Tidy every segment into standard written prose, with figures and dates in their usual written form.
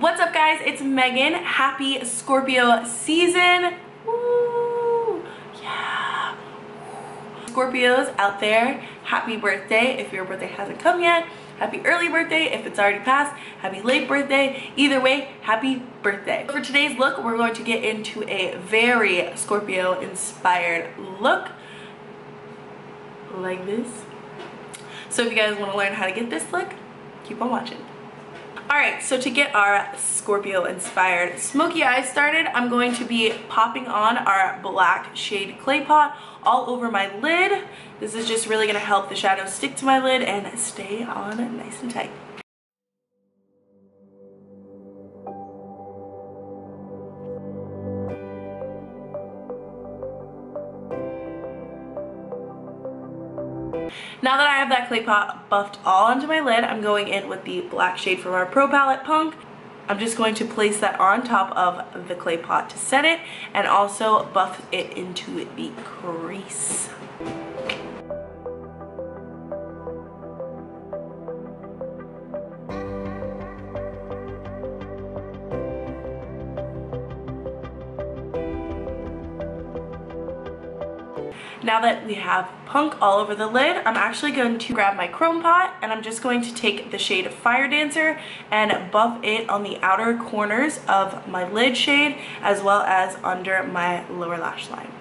What's up guys, it's Megan. Happy Scorpio season. Woo! Yeah. Scorpios out there, happy birthday if your birthday hasn't come yet. Happy early birthday if it's already passed. Happy late birthday. Either way, happy birthday. For today's look, we're going to get into a very Scorpio inspired look like this. So if you guys want to learn how to get this look, keep on watching. Alright, so to get our Scorpio inspired smoky eyes started, I'm going to be popping on our black shade clay pot all over my lid. This is just really going to help the shadow stick to my lid and stay on nice and tight. Now that I have that clay pot buffed all onto my lid, I'm going in with the black shade from our Pro Palette Punk. I'm just going to place that on top of the clay pot to set it and also buff it into the crease. Now that we have punk all over the lid, I'm actually going to grab my chrome pot and I'm just going to take the shade Fire Dancer and buff it on the outer corners of my lid shade as well as under my lower lash line.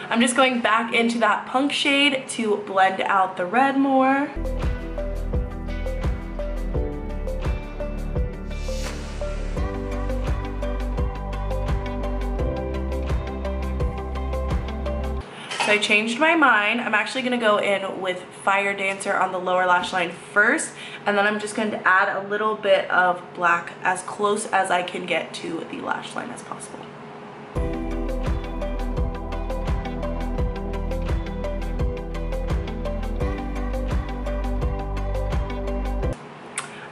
I'm just going back into that punk shade to blend out the red more. So I changed my mind. I'm actually going to go in with Fire Dancer on the lower lash line first, and then I'm just going to add a little bit of black as close as I can get to the lash line as possible.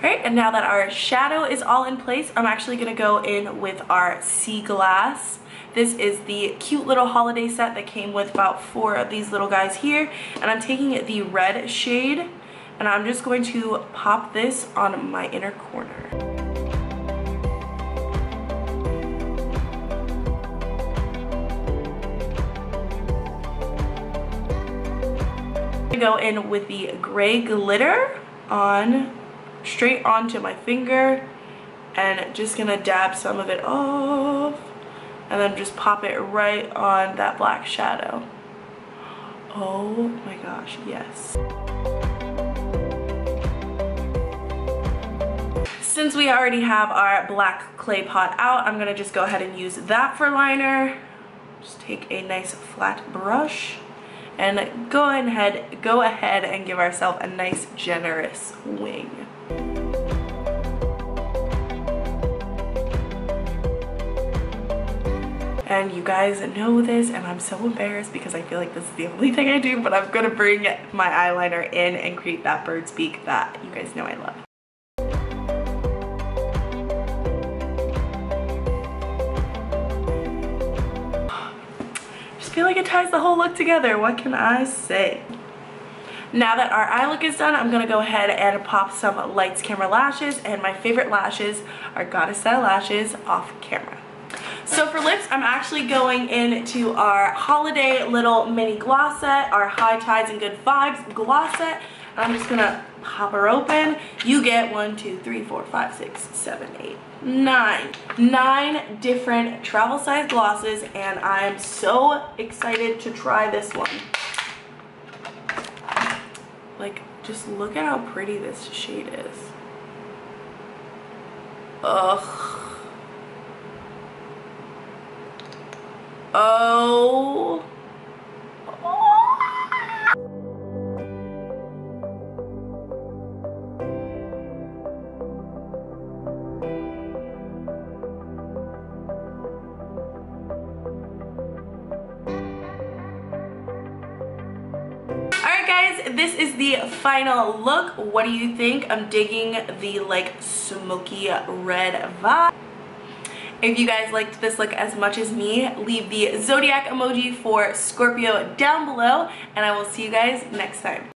Alright, and now that our shadow is all in place, I'm actually going to go in with our Sea Glass. This is the cute little holiday set that came with about 4 of these little guys here. And I'm taking the red shade and I'm just going to pop this on my inner corner. I'm going to go in with the gray glitter on straight onto my finger and just gonna dab some of it off and then just pop it right on that black shadow. Oh my gosh, yes. Since we already have our black clay pot out, I'm gonna just go ahead and use that for liner. Just take a nice flat brush and go ahead and give ourselves a nice generous wing. And you guys know this and I'm so embarrassed because I feel like this is the only thing I do, but I'm gonna bring my eyeliner in and create that bird's beak that you guys know I love. Just feel like it ties the whole look together. What can I say? Now that our eye look is done, I'm gonna go ahead and pop some Lights Camera lashes, and my favorite lashes are Goddess Style lashes off camera. So for lips, I'm actually going into our holiday little mini gloss set, our High Tides and Good Vibes gloss set. And I'm just gonna pop her open. You get 1, 2, 3, 4, 5, 6, 7, 8, 9 different travel size glosses, and I am so excited to try this one. Like, just look at how pretty this shade is. Ugh. Oh. this is the final look. What do you think? I'm digging the like smoky red vibe. If you guys liked this look as much as me, leave the zodiac emoji for Scorpio down below, and I will see you guys next time.